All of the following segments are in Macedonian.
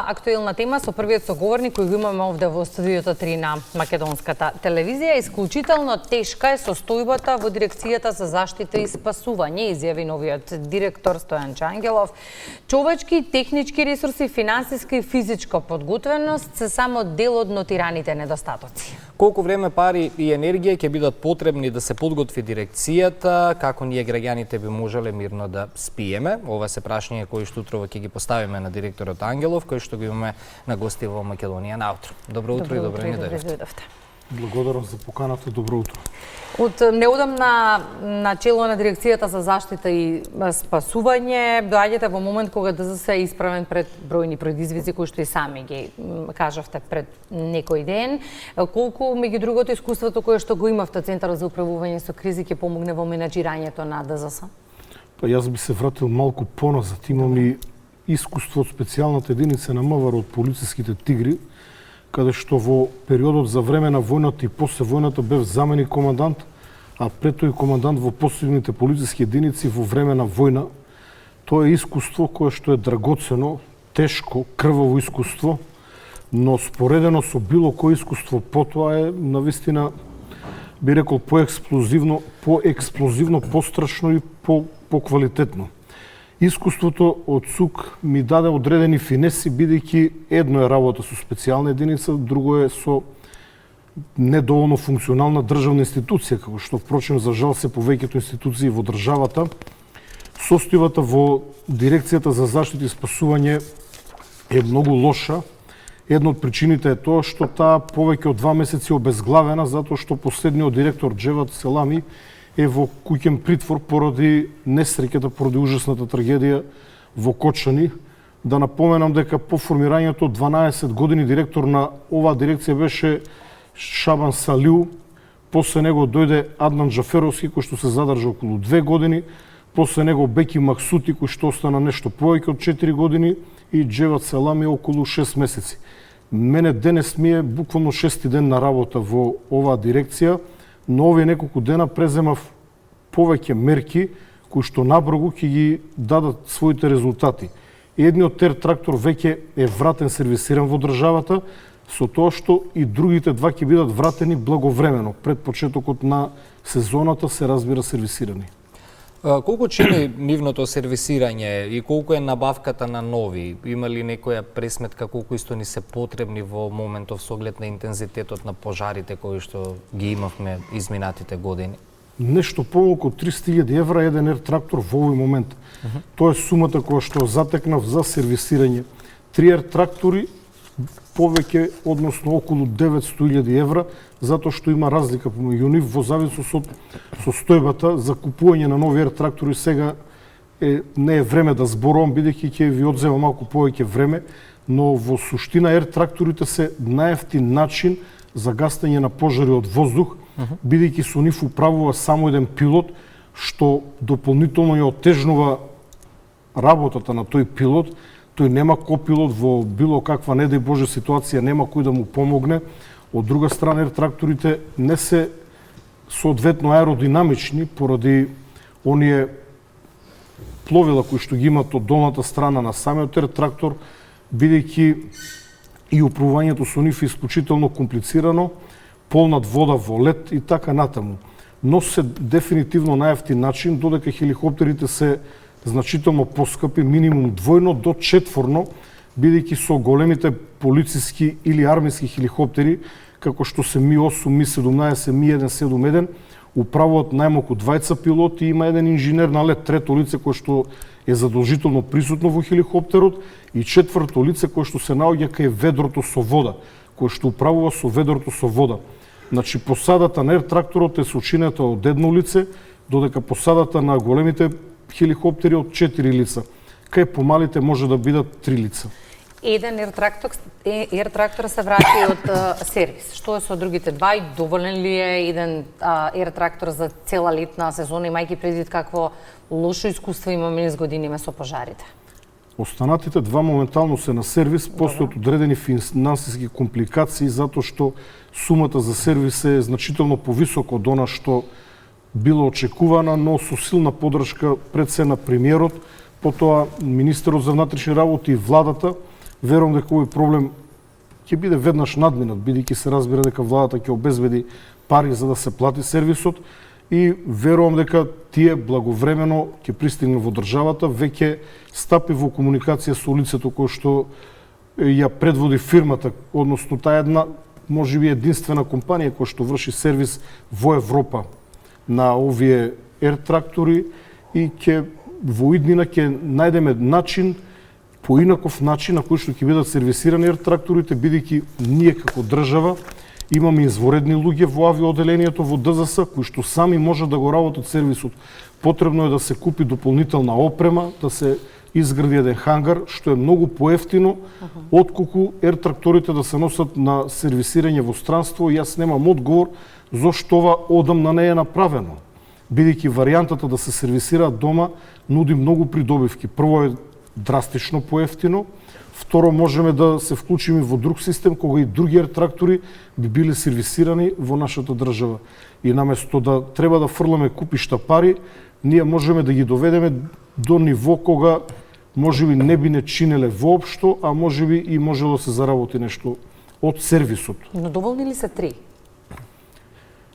актуелна тема со првиот соговорник кој го имаме овде во студиото 3 на Македонската телевизија. Исклучително тешка е состојбата во дирекцијата за заштита и спасување, изјави новиот директор Стојан Чангелов. Човечки, технички ресурси, финансиска и физичка подготвеност се само дел од нотираните недостатоци. Колку време, пари и енергија ќе бидат потребни да се подготви дирекцијата, како ние граѓаните би можеле мирно да спиеме? Ова се прашање кои што утрово ќе ги поставиме на директорот Ангелов, кој што го имаме на гости во Македонија наутро. Добро утро и добро ни дојдовте. Благодарам за поканата, добро утро. Од неодамна на чело на дирекцијата за заштита и спасување доаѓате во момент кога ДЗС е исправен пред бројни предизвици кои што и сами ги кажавте пред некој ден. Колку меѓу другото искуството кое што го имавте Центарот за управување со кризи ќе помогне во менаџирањето на ДЗС? Па јас би се вратил малку поназад. Имам и искуство од специјалната единица на МВР од полициските тигри, каде што во периодот за време на војната и после војната бев заменик командант, а пред тој командант во посебните полициски единици во време на војна. Тоа е искуство кое што е драгоцено, тешко, крваво искуство, но споредено со било кој искуство потоа е навистина, би рекол, поексплозивно, пострашно и поквалитетно. Искуството од СУК ми даде одредени финеси, бидејќи едно е работа со специјална единица, друго е со недоволно функционална државна институција, како што впрочем за жал се повеќето институции во државата. Состојбата во дирекцијата за заштита и спасување е многу лоша. Една од причините е тоа што таа повеќе од 2 месеци обезглавена, затоа што последниот директор Џеват Селами е во куќен притвор поради несреќата, поради ужасната трагедија во Кочани. Да напоменам дека по формирањето 12 години директор на оваа дирекција беше Шабан Салиу, после него дојде Аднан Джаферовски, кој што се задржа околу 2 години, после него Беки Максути, кој што остана нешто повеќе од 4 години, и Џеват Селами околу 6 месеци. Мене денес ми е буквално 6-ти ден на работа во оваа дирекција, но овие неколку дена преземав повеќе мерки кои што набрзо ќе ги дадат своите резултати. Едниот ТЕР трактор веќе е вратен, сервисиран во државата, со тоа што и другите два ќе бидат вратени благовремено, пред почетокот на сезоната, се разбира, сервисирани. Колку чини нивното сервисирање и колку е набавката на нови? Има ли некоја пресметка колку исто ни се потребни во моментов со оглед на интензитетот на пожарите кои што ги имавме изминатите години? Нешто помалку од 300.000 евра еден ЕР трактор во овој момент. Тоа е сумата која што затекнав за сервисирање. 3 ЕР трактори повеќе, односно околу 900.000 евра, затоа што има разлика помеѓу нив во зависност од состојбата. За купување на нови ЕР трактори сега не е време да зборувам, бидејќи ќе ви одзема малку повеќе време, но во суштина ЕР тракторите се најевтин начин за гасење на пожари од воздух, бидејќи со нив управува само еден пилот, што дополнително ја отежнува работата на тој пилот. Тој нема копилот во било каква, не дај Боже, ситуација, нема кој да му помогне. Од друга страна, ЕР тракторите не се соодветно аеродинамични поради оние пловила кои што ги имат од долната страна на самиот ЕР трактор, бидејќи и управувањето со нив е исклучително комплицирано, полнат вода во лед и така натаму. Но се дефинитивно најевтин начин, додека хеликоптерите се значително поскапи, минимум двојно до четворно, бидејќи со големите полициски или армиски хеликоптери, како што се Ми-8, Ми-17, Ми-171, управуваат најмалку 2 пилоти и има еден инженер на лед, трето лице кое што е задолжително присутно во хеликоптерот и четврто лице кое што се наоѓа кај ведрото со вода, кое што управува со ведрото со вода. Значи, посадата на ЕР тракторот е сочинета од едно лице, додека посадата на големите хеликоптери од 4 лица. Кај помалите може да бидат 3 лица. Еден ЕР трактор се врати од сервис. Што е со другите два и доволен ли е еден ЕР трактор за цела летна сезона, имајќи предвид какво лошо искуство имаме низ години со пожарите? Останатите два моментално се на сервис, постојат одредени финансиски компликации, затоа што сумата за сервис е значително повисока од она што било очекувана, но со силна поддршка пред се на премиерот, потоа министерот за внатрешни работи и владата Верувам дека овој проблем ќе биде веднаш надминат, бидејќи се разбира дека владата ќе обезбеди пари за да се плати сервисот и верувам дека тие благовремено ќе пристигнат во државата, веќе стапи во комуникација со лицето кој што ја предводи фирмата, односно таа една можеби единствена компанија која што врши сервис во Европа на овие ер-трактори и ќе во иднина ќе најдеме начин, поинаков начин на кој што ќе бидат сервисирани ер-тракторите, бидејќи ние како држава имаме изворедни луѓе во авиооделението во ДЗС кои што сами може да го работат сервисот. Потребно е да се купи дополнителна опрема, да се изгради еден хангар, што е многу поевтино отколку ер-тракторите да се носат на сервисирање во странство. Јас немам одговор зошто ова одамна не е направено. Бидејќи варијантата да се сервисираат дома нуди многу придобивки. Прво е драстично поевтино, второ можеме да се вклучиме во друг систем кога и други ер-трактори би биле сервисирани во нашата држава. И наместо да треба да фрламе купишта пари, ние можеме да ги доведеме до ниво кога можеби не би не чинеле воопшто, а можеби и може да се заработи нешто од сервисот. Но доволни ли се 3?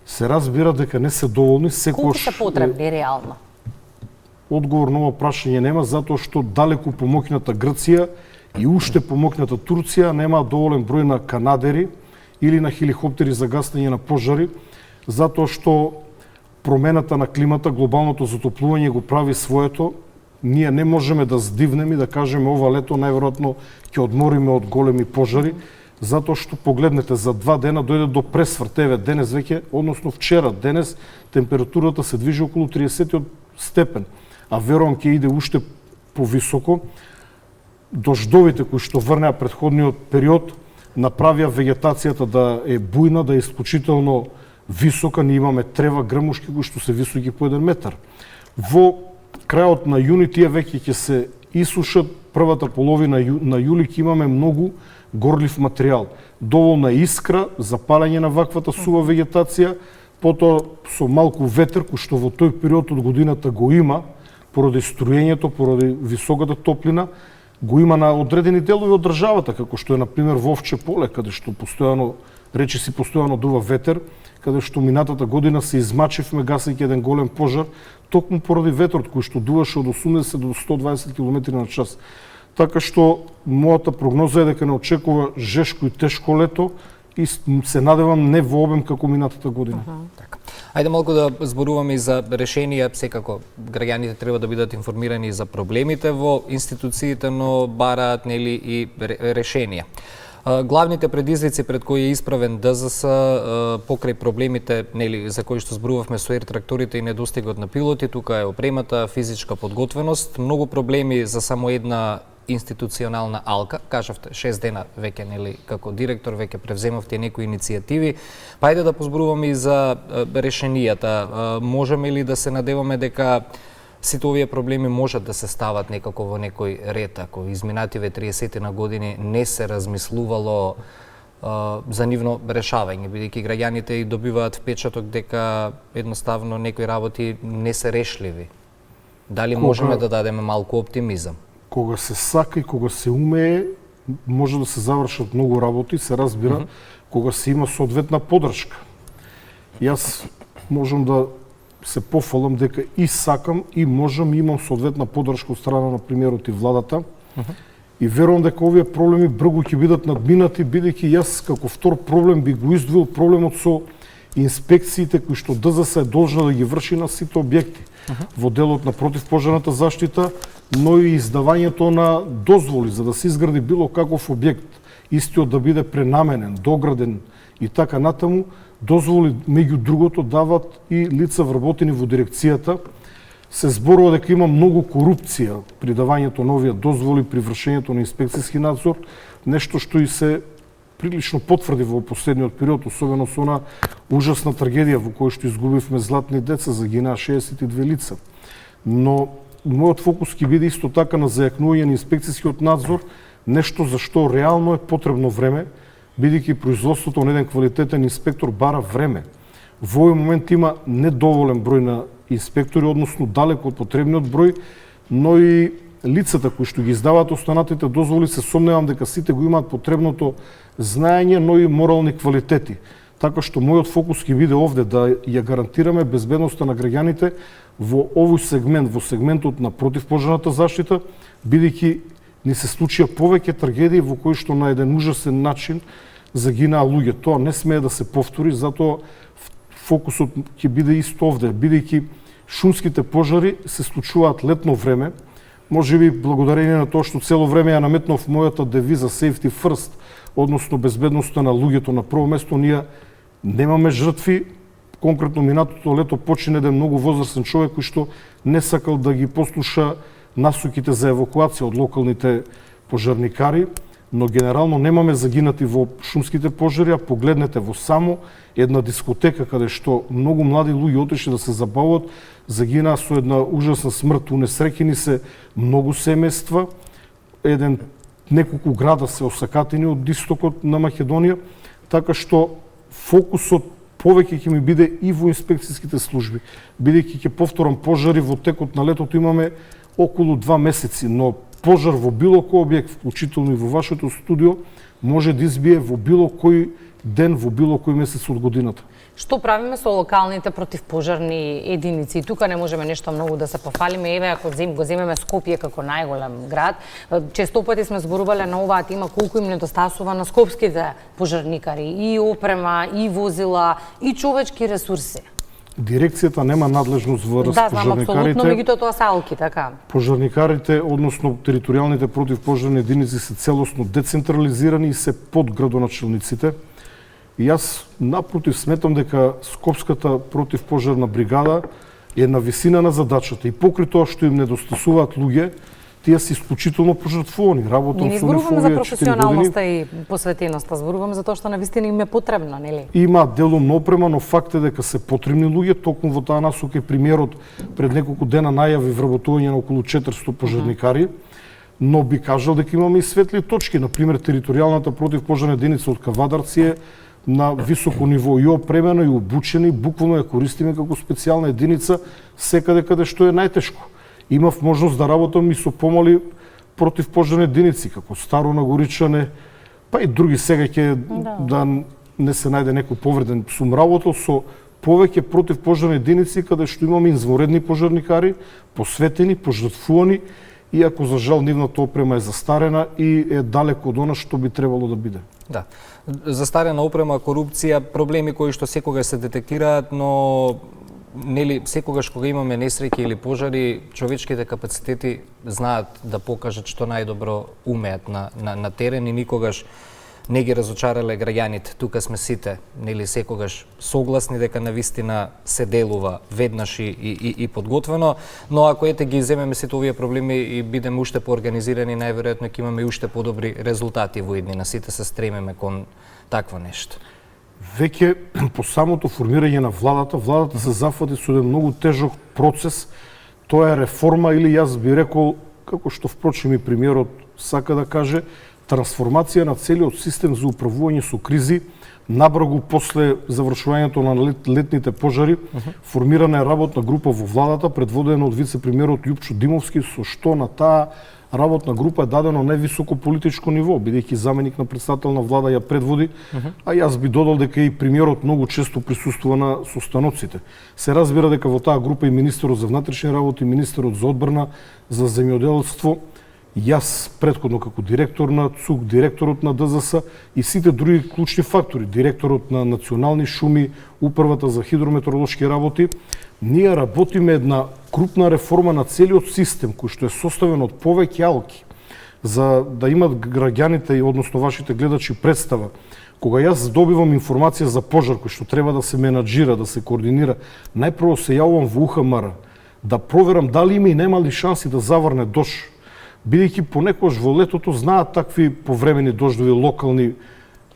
Се разбира дека не се доволни, секогаш. Колку се потребни реално? Одговор на ова прашање нема, затоа што далеку помоќната Грција и уште помоќната Турција немаат доволен број на канадери или на хеликоптери за гасење на пожари, затоа што промената на климата, глобалното затоплување го прави своето. Ние не можеме да здивнеме и да кажеме ова лето најверојатно ќе одмориме од големи пожари, затоа што погледнете за 2 дена дојде до пресврт. Еве денес веќе, односно вчера, денес температурата се движи околу 30 степен, а верувам ќе иде уште повисоко. Дождовите кои што врнеа претходниот период направија вегетацијата да е бујна, да е исклучително висока. Ние имаме трева, грмушки кои што се високи по 1 метар. Во крајот на јуни тие веќе ќе се исушат, првата половина на јули ќе имаме многу горлив материјал. Доволна искра за палење на ваквата сува вегетација, потоа со малку ветер кој што во тој период од годината го има, поради струењето, поради високата топлина, го има на одредени делови од државата, како што е например во Овче поле, каде што постојано постојано дува ветер, каде што минатата година се измачивме гасејќи еден голем пожар, токму поради ветрот кој што дуваше од 80 до 120 км на час. Така што мојата прогноза е дека не очекува жешко и тешко лето и се надевам не во обем како минатата година. Така. Ајде малку да зборуваме и за решенија. Секако граѓаните треба да бидат информирани за проблемите во институциите, но бараат нели и решенија. Главните предизвици пред кои е исправен ДЗС покрај проблемите нели за кои што зборувавме со ер-тракторите и недостигот на пилоти, тука е опремата, физичка подготвеност, многу проблеми за само една институционална алка. Кажавте 6 дена веќе нели како директор веќе превземавте некои иницијативи. Па ајде да позборуваме и за решенијата. Можеме ли да се надеваме дека сите овие проблеми можат да се стават некако во некој ред, ако изминативе 30 на години не се размислувало за нивно решавање, бидејќи граѓаните и добиваат впечаток дека едноставно некои работи не се решливи. Дали можеме да дадеме малку оптимизам? Кога се сака и кога се умее, може да се завршат многу работи, се разбира, кога се има соодветна поддршка. Јас можам да се пофалам дека и сакам и можам и имам соодветна поддршка од страна на премиерот и владата. И верувам дека овие проблеми брзо ќе бидат надминати, бидејќи јас како втор проблем би го издвоил проблемот со инспекциите кои што ДЗС е должна да ги врши на сите објекти во делот на противпожарната заштита, но и издавањето на дозволи за да се изгради било каков објект, истиот да биде пренаменен, дограден и така натаму. Дозволи меѓу другото дават и лица вработени во дирекцијата. Се зборува дека има многу корупција при давањето на овие дозволи, при вршењето на инспекцијски надзор, нешто што и се прилично потврди во последниот период, особено со она ужасна трагедија во која што изгубивме златни деца, загинаа 62 лица. Но мојот фокус ќе биде исто така на зајакнување на инспекцијскиот надзор, нешто за што реално е потребно време, бидејќи производството на еден квалитетен инспектор бара време. Во овој момент има недоволен број на инспектори, односно далеку од потребниот број, но и лицата кои што ги издаваат останатите дозволи, се сомневам дека сите го имаат потребното знаење, но и морални квалитети. Така што мојот фокус ќе биде овде да ја гарантираме безбедноста на граѓаните во овој сегмент, во сегментот на противпожарната заштита, бидејќи ни се случија повеќе трагедии во кои што на еден ужасен начин загинаа луѓе. Тоа не смее да се повтори, затоа фокусот ќе биде исто овде, бидејќи шумските пожари се случуваат летно време, можеби благодарение на тоа што цело време ја наметнав мојата девиза Safety First, односно безбедноста на луѓето на прво место. Ние немаме жртви. Конкретно минатото лето почина еден многу возрастен човек кој што не сакал да ги послуша насоките за евакуација од локалните пожарникари, но генерално немаме загинати во шумските пожари, а погледнете во само една дискотека каде што многу млади луѓе отишли да се забават, загинаа со една ужасна смрт, унесреќени се многу семејства, неколку града се осакатени од истокот на Македонија, така што фокусот повеќе ќе ми биде и во инспекцијските служби, бидејќи ќе повторам пожари во текот на летото имаме околу 2 месеци, но пожар во било кој објект, вклучително и во вашето студио, може да избие во било кој ден, во било кој месец од годината. Што правиме со локалните противпожарни единици? Тука не можеме нешто многу да се пофалиме. Еве, ако го земеме Скопје како најголем град, често пати сме зборувале на оваа тема колку им недостасува на скопските пожарникари, и опрема, и возила, и човечки ресурси. Дирекцијата нема надлежност во Да, знам, пожарникарите. апсолутно, меѓутоа тоа се алки, така. Пожарникарите, односно територијалните противпожарни единици се целосно децентрализирани и се под градоначелниците. И јас напротив сметам дека Скопската противпожарна бригада е на висина на задачата и покрај тоа што им недостасуваат луѓе, тие се исклучително пожртвувани. Работам Ние не со нив зборуваме за овие 4 години. професионалноста и посветеноста, зборуваме за тоа што навистина им е потребно, нели? Има делумна опрема, но факт е дека се потребни луѓе. Токму во таа насока и премиерот пред неколку дена најави вработување на околу 400 пожарникари, но би кажал дека имаме и светли точки. Например, територијалната противпожарна единица од Кавадарци е на високо ниво и опремена и обучени, буквално ја користиме како специјална единица секаде каде што е најтешко. Имав можност да работам и со помали противпожарни единици, како Старо Нагоричане, па и други. Сега ќе да не се најде некој повреден. Сум работел со повеќе противпожарни единици каде што имаме извонредни пожарникари, посветени, пожртвувани, иако за жал нивната опрема е застарена и е далеко од она што би требало да биде. Да. Застарена опрема, корупција, проблеми кои што секогаш се детектираат, но нели секогаш кога имаме несреќи или пожари, човечките капацитети знаат да покажат што најдобро умеат на терен и никогаш не ги разочарале граѓаните. Тука сме сите, нели секогаш согласни дека навистина се делува веднаш и подготвено, но ако ете ги земеме сите овие проблеми и бидеме уште поорганизирани, најверојатно ќе имаме уште подобри резултати во иднина. Сите се стремиме кон такво нешто. Веќе по самото формирање на владата се зафати со еден многу тежок процес. Тоа е реформа или јас би рекол, како што впрочем и премиерот сака да каже, трансформација на целиот систем за управување со кризи. Набрзо после завршувањето на летните пожари, формирана е работна група во владата, предводена од вице-премиерот Јупчо Димовски, со што на таа работна група е дадено највисоко политичко ниво, бидејќи заменик на председател на влада ја предводи, а јас би додал дека и премиерот многу често присуствува на состаноците. Се разбира дека во таа група и министерот за внатрешни работи, министерот за одбрана, за земјоделство, јас претходно како директор на ЦУК, директорот на ДЗС и сите други клучни фактори, директорот на национални шуми, управата за хидрометеоролошки работи, ние работиме една крупна реформа на целиот систем кој што е составен од повеќе алки, за да имат граѓаните и односно вашите гледачи представа. Кога јас добивам информација за пожар кој што треба да се менаџира, да се координира, најпрво се јавувам во УХМР да проверам дали има и нема ли шанси да заврне дожд. Бидејќи понекогаш во летото знаат такви повремени дождови, локални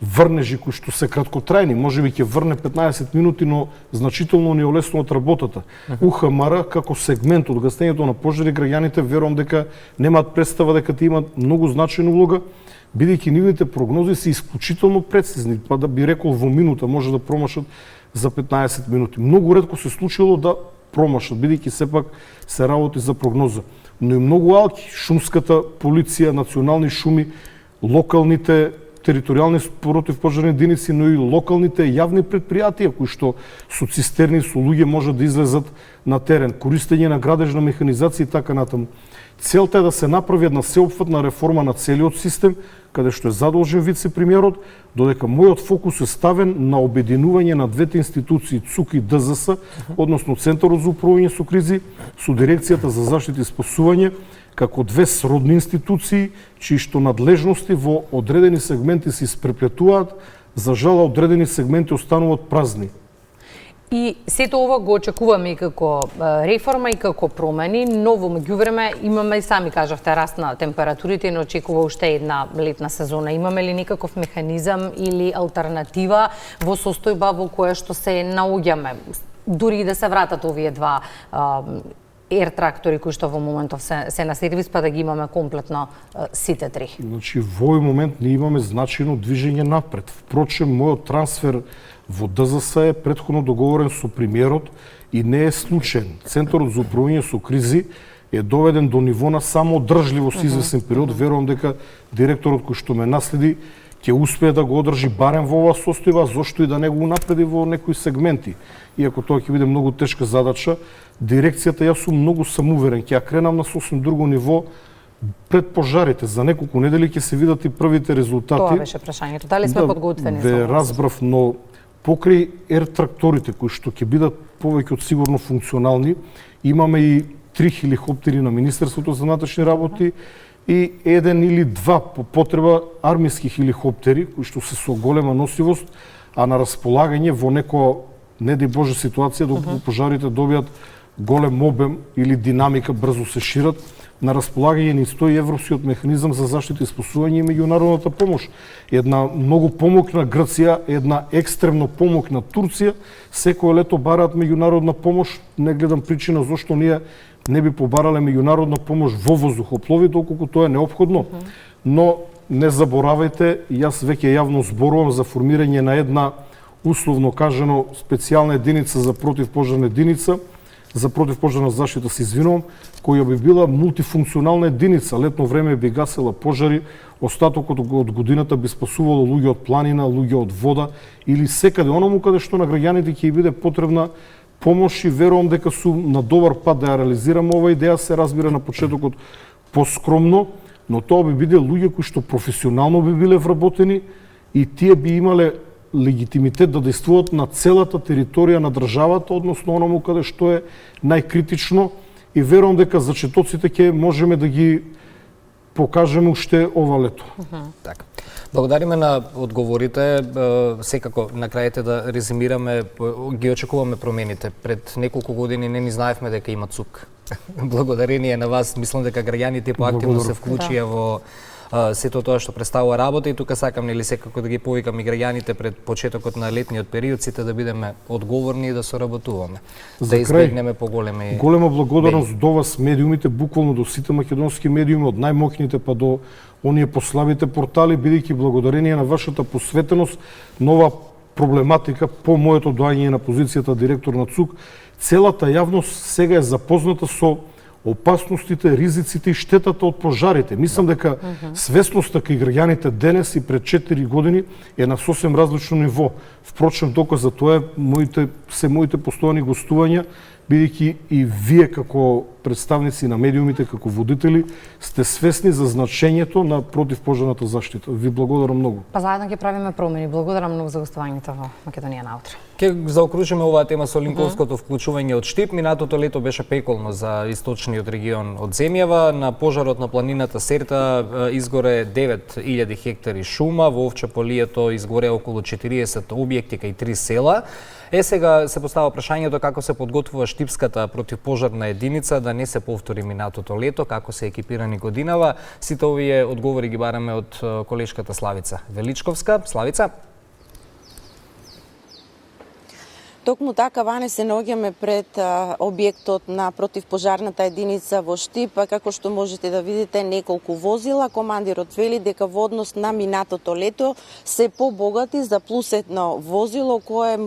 врнежи кои што се краткотрајни, можеби ќе врне 15 минути, но значително ни олеснуваат работата. УХМР како сегмент од гасењето на пожари, граѓаните верувам дека немаат представа дека ти имаат многу значајна улога, бидејќи нивните прогнози се исклучително прецизни, па да би рекол во минута може да промашат за 15 минути. Многу ретко се случило да промашат, бидејќи сепак се работи за прогноза. но и многу алки, шумската полиција, национални шуми, локалните територијални противпожарни единици, но и локалните јавни предпријатија кои што со цистерни, со луѓе можат да излезат на терен, користење на градежна механизација и така натаму. Целта е да се направи една сеопфатна реформа на целиот систем, каде што е задолжен вице-премиерот, додека мојот фокус е ставен на обединување на двете институции ЦУК и ДЗС, односно Центарот за управување со кризи, со Дирекцијата за заштита и спасување, како две сродни институции, чии што надлежности во одредени сегменти се испреплетуваат, за жал одредени сегменти остануваат празни. И сето ова го очекуваме и како реформа и како промени, но во меѓувреме имаме и сами кажавте раст на температурите и не очекува уште една летна сезона. Имаме ли некаков механизам или алтернатива во состојба во која што се наоѓаме, дури и да се вратат овие два ер трактори кои што во моментов се на сервис, па да ги имаме комплетно сите три? Значи, во овој момент ние имаме значајно движење напред. Впрочем, мојот трансфер во ДЗС е претходно договорен со премиерот и не е случаен. Центарот за управување со кризи е доведен до ниво на самоодржливост извесен период. Верувам дека директорот кој што ме наследи ќе успее да го одржи барем во оваа состојба, зошто и да не го унапреди во некои сегменти. Иако тоа ќе биде многу тешка задача, дирекцијата, јас сум многу самоуверен, ќе ја кренам на сосем друго ниво пред пожарите. За неколку недели ќе се видат и првите резултати. Тоа беше прашањето. Дали сме подготвени за ова? Разбрав, но покрај ер-тракторите кои што ќе бидат повеќе од сигурно функционални, имаме и 3 хеликоптери на Министерството за внатрешни работи и еден или два по потреба армиски хеликоптери кои што се со голема носивост, а на располагање во некоја, не ди Боже, ситуација доколку пожарите добијат голем обем или динамика, брзо се шират, на располагање ни стои Европскиот механизам за заштита и спасување и меѓународната помош. Една многу помоќна Грција, една екстремно помоќна Турција, секој лето бараат меѓународна помош. Не гледам причина зошто ние не би побарале меѓународна помош во воздухоплови, доколку тоа е неопходно. Но не заборавајте, јас веќе јавно зборувам за формирање на една, условно кажано, специјална единица за противпожарна единица, за противпожарна заштита, се извинувам, која би била мултифункционална единица. Летно време би гасела пожари, остатокот од годината би спасувало луѓе од планина, луѓе од вода или секаде оному каде што на граѓаните ќе биде потребна помош и верувам дека сум на добар пат да ја реализирам ова идеја. Се разбира на почетокот поскромно, но тоа би биде луѓе кои што професионално би биле вработени и тие би имале легитимитет да действуваат на целата територија на државата, односно оному каде што е најкритично, и верувам дека зачетоците ќе можеме да ги покажеме уште ова лето. Така. Благодариме на одговорите. Секако на крајете да резимираме, ги очекуваме промените. Пред неколку години не ни знаевме дека има ЦУК. Благодарение на вас, мислам дека граѓаните поактивно се вклучија во сето тоа што представува работа и тука сакам нели секако да ги повикам и граѓаните пред почетокот на летниот период сите да бидеме одговорни и да соработуваме. Да избегнеме поголеми. Голема благодарност до вас медиумите, буквално до сите македонски медиуми, од најмоќните па до оние послабите портали, бидејќи благодарение на вашата посветеност нова проблематика по моето доаѓање на позицијата директор на ЦУК, целата јавност сега е запозната со опасностите, ризиците и штетата од пожарите. Мислам дека свесноста кај граѓаните денес и пред 4 години е на сосем различно ниво. Впрочем, доказ за тоа се моите постојани гостувања, бидејќи и вие како представници на медиумите, како водители, сте свесни за значењето на противпожарната заштита. Ви благодарам многу. Па заедно ќе правиме промени. Благодарам многу за гостувањето во Македонија на утре. Ќе заокружиме оваа тема со Линковското вклучување од Штип. Минатото лето беше пеколно за источниот регион од земјава. На пожарот на планината Серта изгоре 9000 хектари шума, во Овчаполието изгоре околу 40 објекти кај 3 села. Сега се постава прашањето како се подготвува Штипската противпожарна единица да не се повтори минатото лето, како се екипирани годинава. Сите овие одговори ги бараме од колешката Славица Величковска. Славица? Токму така ване се наоѓаме пред објектот на противпожарната единица во Штип, како што можете да видите неколку возила. Командирот вели дека во однос на минатото лето се побогати за плюс едно возило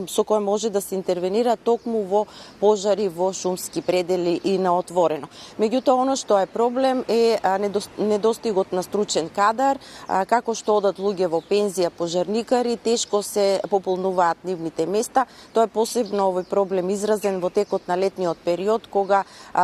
со кое може да се интервенира токму во пожари во шумски предели и на отворено. Меѓутоа, ono што е проблем е недостигот на стручен кадар, како што одат луѓе во пензија пожарникари, тешко се пополнуваат нивните места. Тоа е посебно овој проблем изразен во текот на летниот период, кога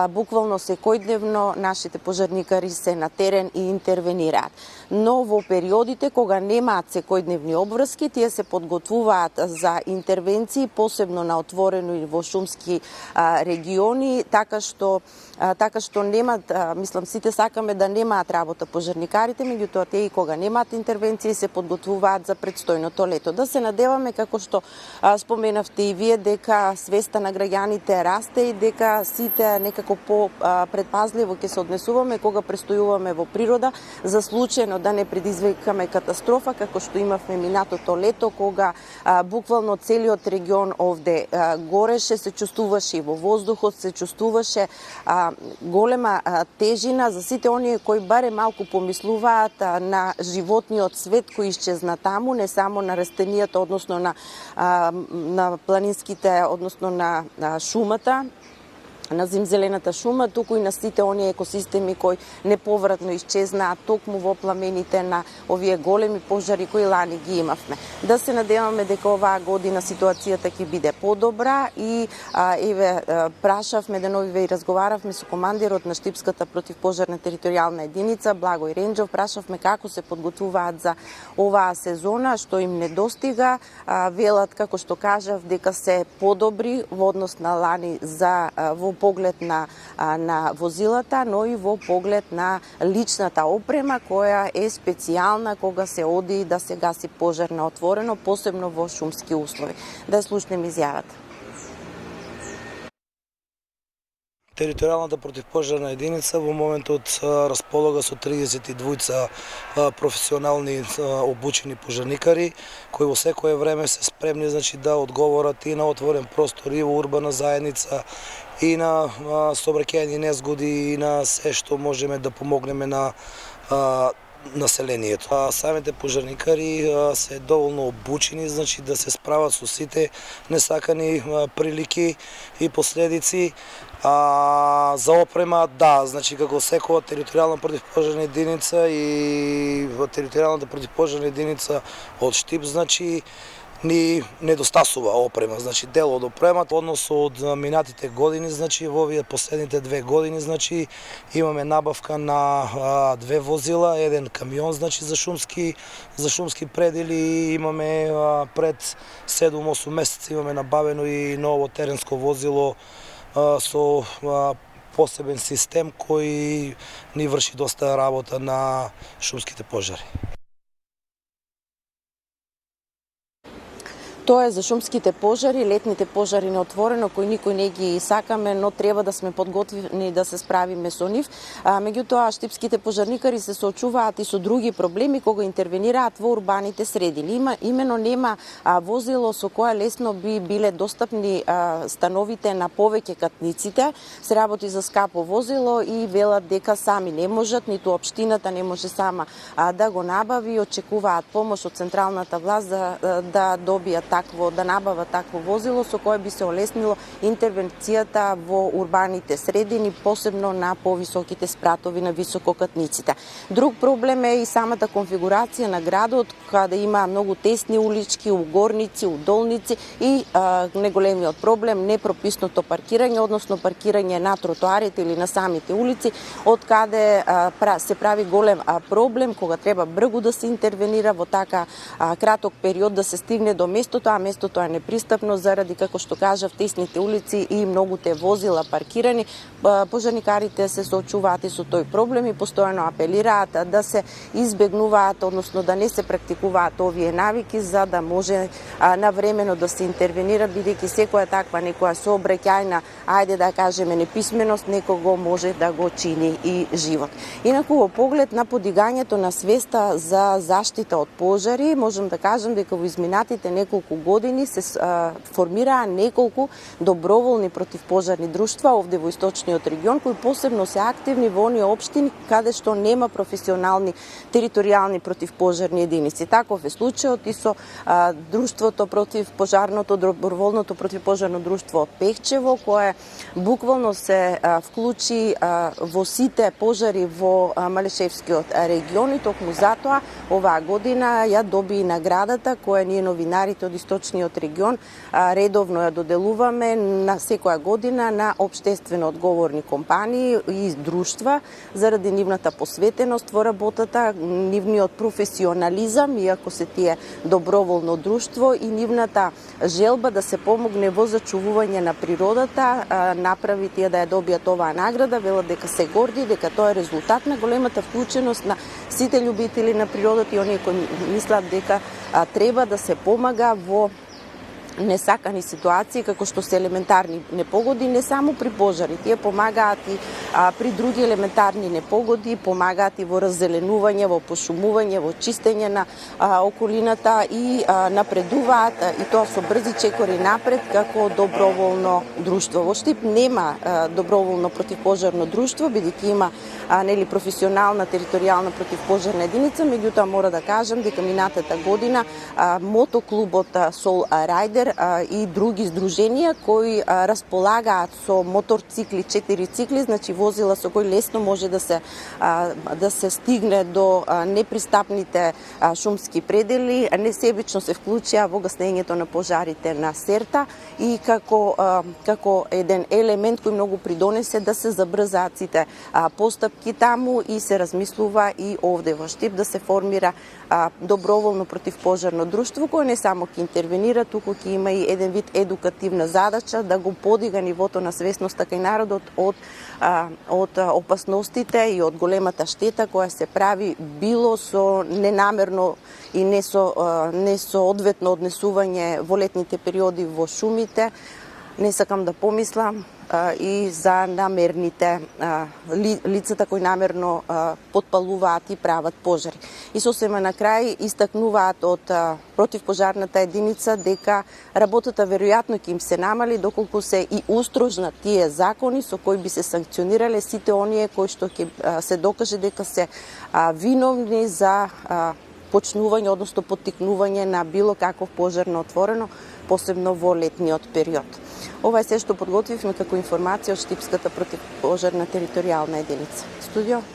буквално секојдневно нашите пожарникари се на терен и интервенираат. Но во периодите кога немаат секојдневни обврски, тие се подготвуваат за интервенции, посебно на отворено и во шумски региони, така што немаат, мислам, сите сакаме да немаат работа пожарникарите, меѓутоа тие и кога немаат интервенции се подготвуваат за предстојното лето. Да се надеваме, како што споменавте и вие, дека свеста на граѓаните расте и дека сите некако по-предпазливо ќе се однесуваме кога престојуваме во природа, за случајно да не предизвикаме катастрофа, како што имавме минатото лето, кога буквално целиот регион овде гореше, се чувствуваше и во воздухот, се чувствуваше голема тежина за сите оние кои баре малку помислуваат на животниот свет кој исчезна таму, не само на растенијата, односно на планинските, односно на шумата, на зимзелената шума, туку и на сите оние екосистеми кои неповратно исчезнаат токму во пламените на овие големи пожари кои лани ги имавме. Да се надеваме дека оваа година ситуацијата ќе биде подобра и прашавме деновиве и разговаравме со командирот на Штипската противпожарна територијална единица Благој Ренџов, прашавме како се подготвуваат за оваа сезона, што им недостига. Велат, како што кажав, дека се подобри во однос на лани во поглед на возилата, но и во поглед на личната опрема која е специјална кога се оди да се гаси пожар на отворено, посебно во шумски услови. Да слушнеме изјавата. Територијалната противпожарна единица во моментот располага со 32 професионални обучени пожарникари кои во секое време се спремни да одговорат и на отворен простор и во урбана заедница и на сообраќајни незгоди и на се што можеме да помогнеме на населението. Самите пожарникари се доволно обучени, да се справат со сите несакани прилики и последици. За опрема, да, како секоја територијална противпожарна единица и територијалната противпожарна единица од Штип, ни недостасува опрема, дел од опремата, однос од минатите години, во овие последните 2 години, имаме набавка на 2 возила, еден камион, за шумски предели, имаме пред 7-8 месеци имаме набавено и ново теренско возило со посебен систем кој ни врши доста работа на шумските пожари. Тоа е за шумските пожари, летните пожари на отворено, кои никој не ги сакаме, но треба да сме подготвени да се справиме со нив. Меѓутоа, штипските пожарникари се соочуваат и со други проблеми кога интервенираат во урбаните средини. Имено нема возило со кое лесно би биле достапни становите на повеќе катниците. Се работи за скапо возило и велат дека сами не можат, ниту општината не може сама да го набави. Очекуваат помош од централната власт да добијат да набава такво возило со кое би се олеснило интервенцијата во урбаните средини, посебно на повисоките спратови на висококатниците. Друг проблем е и самата конфигурација на градот, каде има многу тесни улички, угорници, удолници и неголемиот проблем непрописното паркирање, односно паркирање на тротоарите или на самите улици, од каде се прави голем проблем кога треба брзо да се интервенира во така краток период да се стигне до местото, а местото е непристапно заради, како што кажав, тесните улици и многуте возила паркирани. Пожарникарите се соочуваат и со тој проблем и постојано апелираат да се избегнуваат, односно да не се практикуваат овие навики за да може навремено да се интервенира, бидејќи секоја таква некоја сообраќајна, ајде да кажеме, неписменост некого може да го чини и живот. Инаку во поглед на подигањето на свеста за заштита од пожари, можам да кажам дека во изминатите неколку неколку години се формираа неколку доброволни противпожарни друштва овде во источниот регион, кои посебно се активни во оние општини каде што нема професионални територијални противпожарни единици. Таков е случајот и со друштвото противпожарното, доброволното противпожарно друштво од Пехчево, кое буквално се вклучи во сите пожари во Малешевскиот регион и токму затоа оваа година ја доби и наградата која ние новинарите од источниот регион редовно ја доделуваме на секоја година на општествено одговорни компании и друштва заради нивната посветеност во работата, нивниот професионализам, иако се тие доброволно друштво, и нивната желба да се помогне во зачувување на природата, направи тие да ја добијат оваа награда, велат дека се горди, дека тоа е резултат на големата вклученост на сите љубители на природата и оние кои мислат дека треба да се помага во несакани ситуации, како што се елементарни непогоди, не само при пожари. Тие помагаат и при други елементарни непогоди, помагаат и во раззеленување, во пошумување, во чистење на околината и напредуваат, и тоа со брзи чекори напред, како доброволно друштво. Во Штип нема доброволно противпожарно друштво, бидејќи има професионална територијална противпожарна единица, меѓутоа мора да кажам дека минатата година мотоклубот Сол Рајдер и други здруженија кои располагаат со моторцикли, 4 цикли, значи возила со кои лесно може да се стигне до непристапните шумски предели, несебично се вклучија во гаснењето на пожарите на Серта и како еден елемент кој многу придонесе да се забрзаат сите постапки таму и се размислува и овде во Штип да се формира доброволно противпожарно друштво кое не само ќе интервенира, туку ќе има и еден вид едукативна задача да го подига нивото на свесноста кај народот од опасностите и од големата штета која се прави било со ненамерно и не со одветно однесување во летните периоди во шумите. Не сакам да помислам и за намерните лицата кои намерно потпалуваат и прават пожари. И сосема на крај истакнуваат од противпожарната единица дека работата веројатно ќе им се намали доколку се и устрожнат тие закони со кои би се санкционирале сите оние кои што ќе се докаже дека се виновни за почнување, односно поттикнување на било каков пожар на отворено, посебно во летниот период. Ова е се што подготвивме како информација од Штипската противпожарна територијална единица. Студио